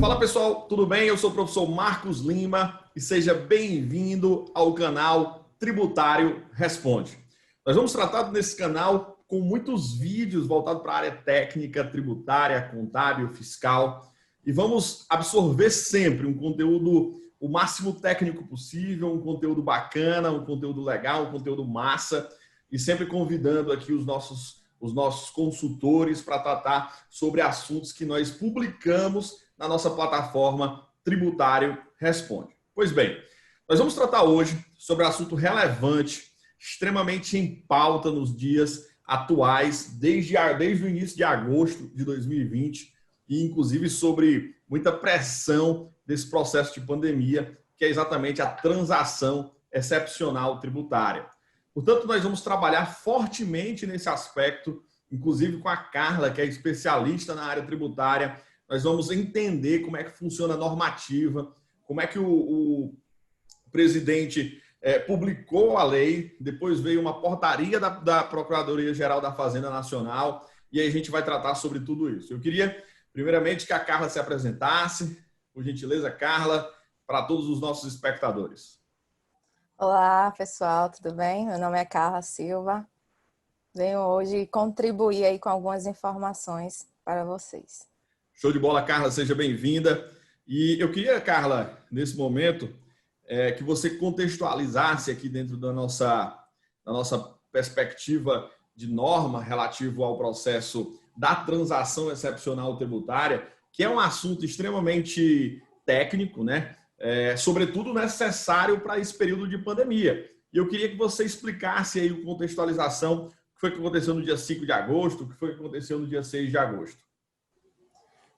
Fala pessoal, tudo bem? Eu sou o professor Marcos Lima e seja bem-vindo ao canal Tributário Responde. Nós vamos tratar nesse canal com muitos vídeos voltados para a área técnica, tributária, contábil, fiscal e vamos absorver sempre um conteúdo o máximo técnico possível, um conteúdo bacana, um conteúdo legal, um conteúdo massa e sempre convidando aqui os nossos consultores para tratar sobre assuntos que nós publicamos na nossa plataforma Tributário Responde. Pois bem, nós vamos tratar hoje sobre um assunto relevante, extremamente em pauta nos dias atuais, desde o início de agosto de 2020, e inclusive sobre muita pressão desse processo de pandemia, que é exatamente a transação excepcional tributária. Portanto, nós vamos trabalhar fortemente nesse aspecto, inclusive com a Carla, que é especialista na área tributária. Nós vamos entender como é que funciona a normativa, como é que o presidente publicou a lei, depois veio uma portaria da Procuradoria-Geral da Fazenda Nacional, e aí a gente vai tratar sobre tudo isso. Eu queria, primeiramente, que a Carla se apresentasse, por gentileza, Carla, para todos os nossos espectadores. Olá, pessoal, tudo bem? Meu nome é Carla Silva. Venho hoje contribuir aí com algumas informações para vocês. Show de bola, Carla, seja bem-vinda. E eu queria, Carla, nesse momento, que você contextualizasse aqui dentro da nossa perspectiva de norma relativo ao processo da transação excepcional tributária, que é um assunto extremamente técnico, né? Sobretudo necessário para esse período de pandemia. E eu queria que você explicasse aí a contextualização, o que foi que aconteceu no dia 5 de agosto, o que foi que aconteceu no dia 6 de agosto.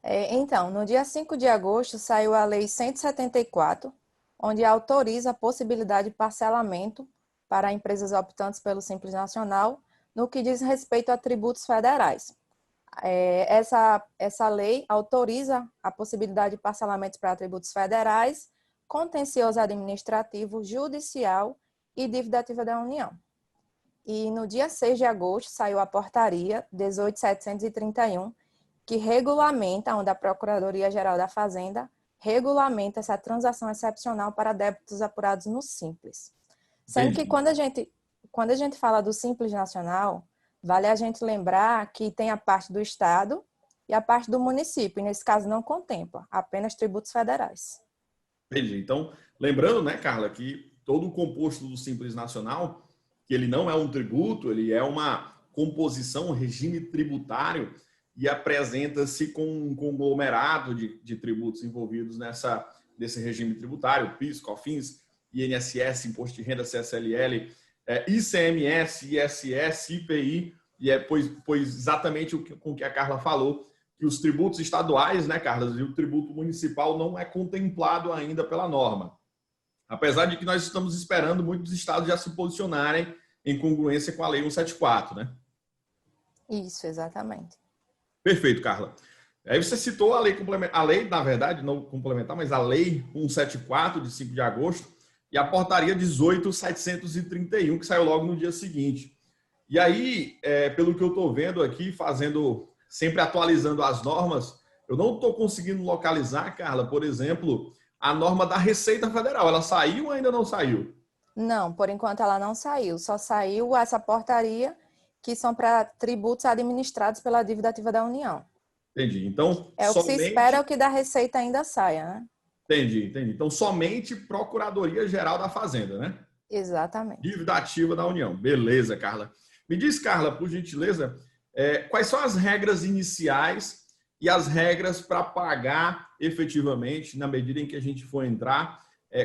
Então, no dia 5 de agosto saiu a Lei 174, onde autoriza a possibilidade de parcelamento para empresas optantes pelo Simples Nacional, no que diz respeito a tributos federais. Essa lei autoriza a possibilidade de parcelamentos para tributos federais, contencioso administrativo, judicial e dívida ativa da União. E no dia 6 de agosto saiu a portaria 18.731, que regulamenta, onde a Procuradoria-Geral da Fazenda regulamenta essa transação excepcional para débitos apurados no Simples. Sendo que quando a gente fala do Simples Nacional, vale a gente lembrar que tem a parte do Estado e a parte do município, e nesse caso não contempla, apenas tributos federais. Entendi. Então, lembrando, né, Carla, que todo o composto do Simples Nacional, que ele não é um tributo, ele é uma composição, um regime tributário, e apresenta-se com um conglomerado de tributos envolvidos nesse regime tributário, PIS, COFINS, INSS, Imposto de Renda, CSLL, ICMS, ISS, IPI, e pois exatamente com o que a Carla falou, que os tributos estaduais, né, Carla, e o tributo municipal não é contemplado ainda pela norma. Apesar de que nós estamos esperando muitos estados já se posicionarem em congruência com a Lei 174, né? Isso, exatamente. Perfeito, Carla. Aí você citou a lei, na verdade, não complementar, mas a Lei 174, de 5 de agosto, e a portaria 18.731, que saiu logo no dia seguinte. E aí, pelo que eu estou vendo aqui, sempre atualizando as normas, eu não estou conseguindo localizar, Carla, por exemplo, a norma da Receita Federal. Ela saiu ou ainda não saiu? Não, por enquanto ela não saiu. Só saiu essa portaria que são para tributos administrados pela dívida ativa da União. Entendi. Então, o que se espera é o que da Receita ainda saia, né? Entendi. Então, somente Procuradoria-Geral da Fazenda, né? Exatamente. Dívida ativa da União. Beleza, Carla. Me diz, Carla, por gentileza, quais são as regras iniciais e as regras para pagar efetivamente, na medida em que a gente for entrar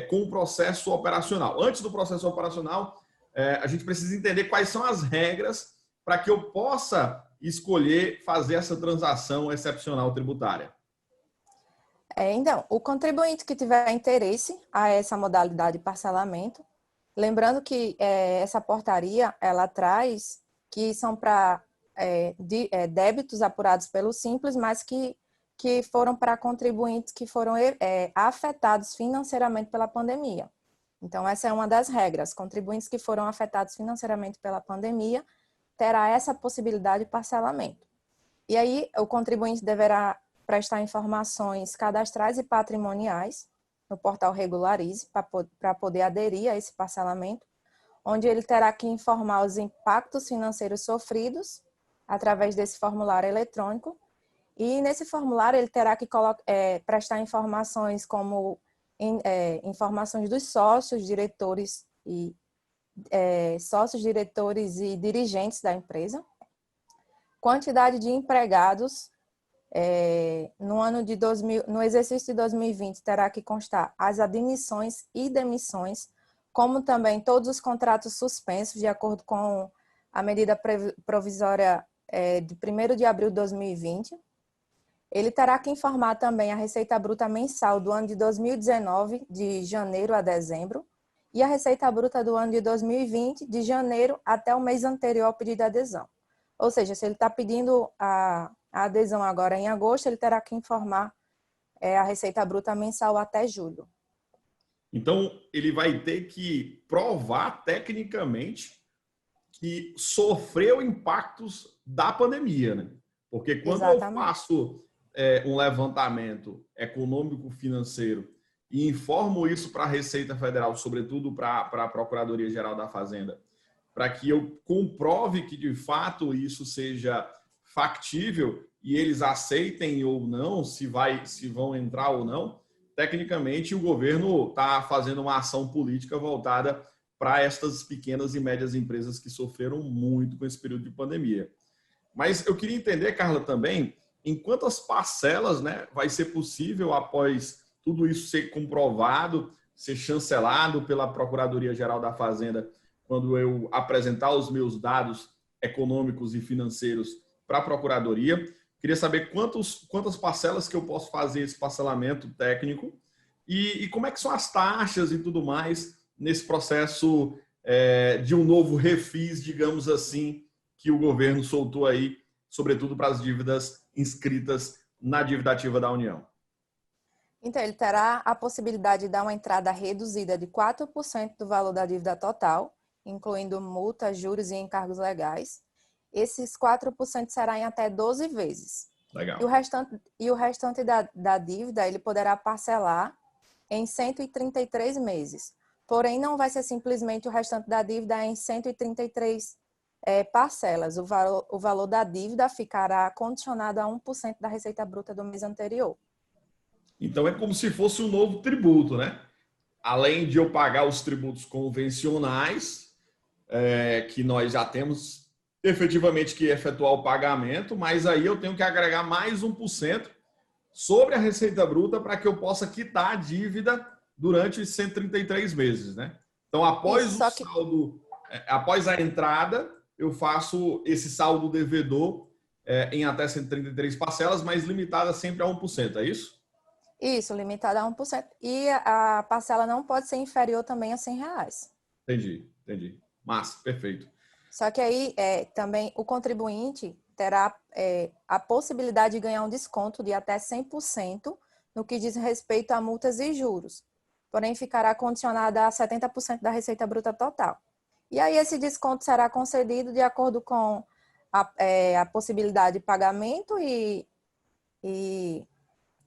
com o processo operacional. Antes do processo operacional, a gente precisa entender quais são as regras para que eu possa escolher fazer essa transação excepcional tributária. Então, o contribuinte que tiver interesse a essa modalidade de parcelamento, lembrando que essa portaria, ela traz que são para débitos apurados pelo Simples, mas que foram para contribuintes que foram afetados financeiramente pela pandemia. Então, essa é uma das regras. Contribuintes que foram afetados financeiramente pela pandemia terá essa possibilidade de parcelamento. E aí, o contribuinte deverá prestar informações cadastrais e patrimoniais no portal Regularize para poder aderir a esse parcelamento, onde ele terá que informar os impactos financeiros sofridos através desse formulário eletrônico. E nesse formulário ele terá que prestar informações como informações dos sócios, diretores e dirigentes da empresa, quantidade de empregados. No exercício de 2020 terá que constar as admissões e demissões, como também todos os contratos suspensos, de acordo com a medida provisória de 1º de abril de 2020. Ele terá que informar também a receita bruta mensal do ano de 2019, de janeiro a dezembro, e a receita bruta do ano de 2020, de janeiro até o mês anterior ao pedido de adesão. Ou seja, se ele está pedindo a adesão agora em agosto, ele terá que informar a receita bruta mensal até julho. Então, ele vai ter que provar tecnicamente que sofreu impactos da pandemia, né? Porque quando eu faço um levantamento econômico-financeiro e informo isso para a Receita Federal, sobretudo para a Procuradoria-Geral da Fazenda, para que eu comprove que, de fato, isso seja factível e eles aceitem ou não, se vão entrar ou não, tecnicamente o governo está fazendo uma ação política voltada para estas pequenas e médias empresas que sofreram muito com esse período de pandemia. Mas eu queria entender, Carla, também, em quantas parcelas, né, vai ser possível, após tudo isso ser comprovado, ser chancelado pela Procuradoria-Geral da Fazenda, quando eu apresentar os meus dados econômicos e financeiros para a Procuradoria. Queria saber quantas parcelas que eu posso fazer esse parcelamento técnico e como é que são as taxas e tudo mais nesse processo de um novo refis, digamos assim, que o governo soltou aí, sobretudo para as dívidas inscritas na dívida ativa da União. Então, ele terá a possibilidade de dar uma entrada reduzida de 4% do valor da dívida total, incluindo multas, juros e encargos legais. Esses 4% será em até 12 vezes. Legal. E o restante da dívida ele poderá parcelar em 133 meses. Porém, não vai ser simplesmente o restante da dívida em 133 parcelas. O valor da dívida ficará condicionado a 1% da receita bruta do mês anterior. Então, é como se fosse um novo tributo, né? Além de eu pagar os tributos convencionais, que nós já temos efetivamente que efetuar o pagamento, mas aí eu tenho que agregar mais 1% sobre a receita bruta para que eu possa quitar a dívida durante 133 meses, né? Então, após após a entrada, eu faço esse saldo devedor em até 133 parcelas, mas limitada sempre a 1%, é isso? Isso, limitada a 1%. E a parcela não pode ser inferior também a R$100. Entendi. Massa, perfeito. Só que aí também o contribuinte terá a possibilidade de ganhar um desconto de até 100% no que diz respeito a multas e juros. Porém, ficará condicionada a 70% da receita bruta total. E aí esse desconto será concedido de acordo com a possibilidade de pagamento e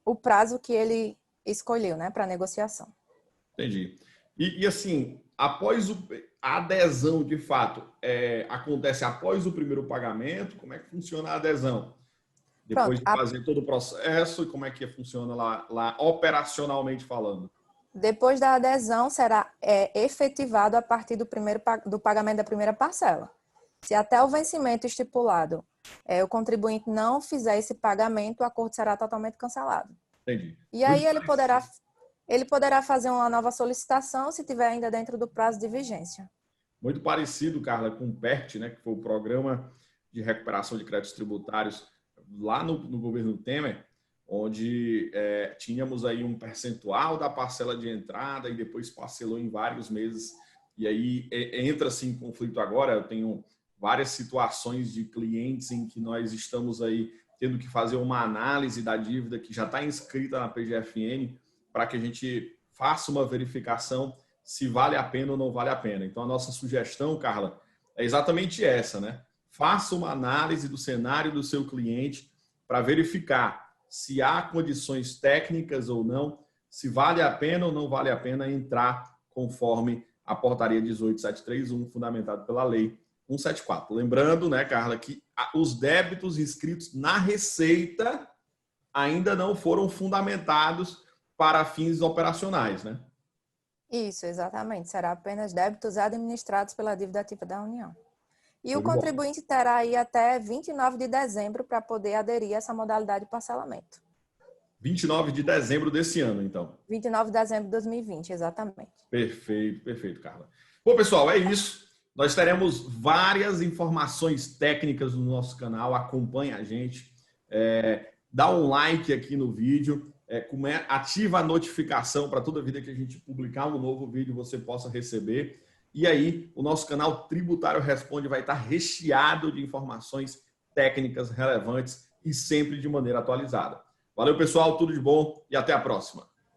o prazo que ele escolheu, né, para negociação. Entendi. E assim, após a adesão, de fato, acontece após o primeiro pagamento? Como é que funciona a adesão? Depois de fazer todo o processo, e como é que funciona lá operacionalmente falando? Depois da adesão, será efetivado a partir do pagamento da primeira parcela. Se até o vencimento estipulado o contribuinte não fizer esse pagamento, o acordo será totalmente cancelado. Entendi. E aí ele poderá fazer uma nova solicitação se tiver ainda dentro do prazo de vigência. Muito parecido, Carla, com o PERT, né, que foi o Programa de Recuperação de Créditos Tributários lá no governo Temer, onde tínhamos aí um percentual da parcela de entrada e depois parcelou em vários meses. E aí entra-se em conflito agora. Eu tenho várias situações de clientes em que nós estamos aí tendo que fazer uma análise da dívida que já está inscrita na PGFN para que a gente faça uma verificação se vale a pena ou não vale a pena. Então, a nossa sugestão, Carla, é exatamente essa, né? Faça uma análise do cenário do seu cliente para verificar se há condições técnicas ou não, se vale a pena ou não vale a pena entrar conforme a portaria 18731, fundamentado pela lei 174. Lembrando, né, Carla, que os débitos inscritos na Receita ainda não foram fundamentados para fins operacionais, né? Isso, exatamente. Será apenas débitos administrados pela dívida ativa da União. E o contribuinte terá aí até 29 de dezembro para poder aderir a essa modalidade de parcelamento. 29 de dezembro desse ano, então. 29 de dezembro de 2020, exatamente. Perfeito, perfeito, Carla. Bom, pessoal, é isso. Nós teremos várias informações técnicas no nosso canal. Acompanhe a gente. Dá um like aqui no vídeo. Ativa a notificação para toda vida que a gente publicar um novo vídeo você possa receber. E aí, o nosso canal Tributário Responde vai estar recheado de informações técnicas relevantes e sempre de maneira atualizada. Valeu, pessoal, tudo de bom e até a próxima.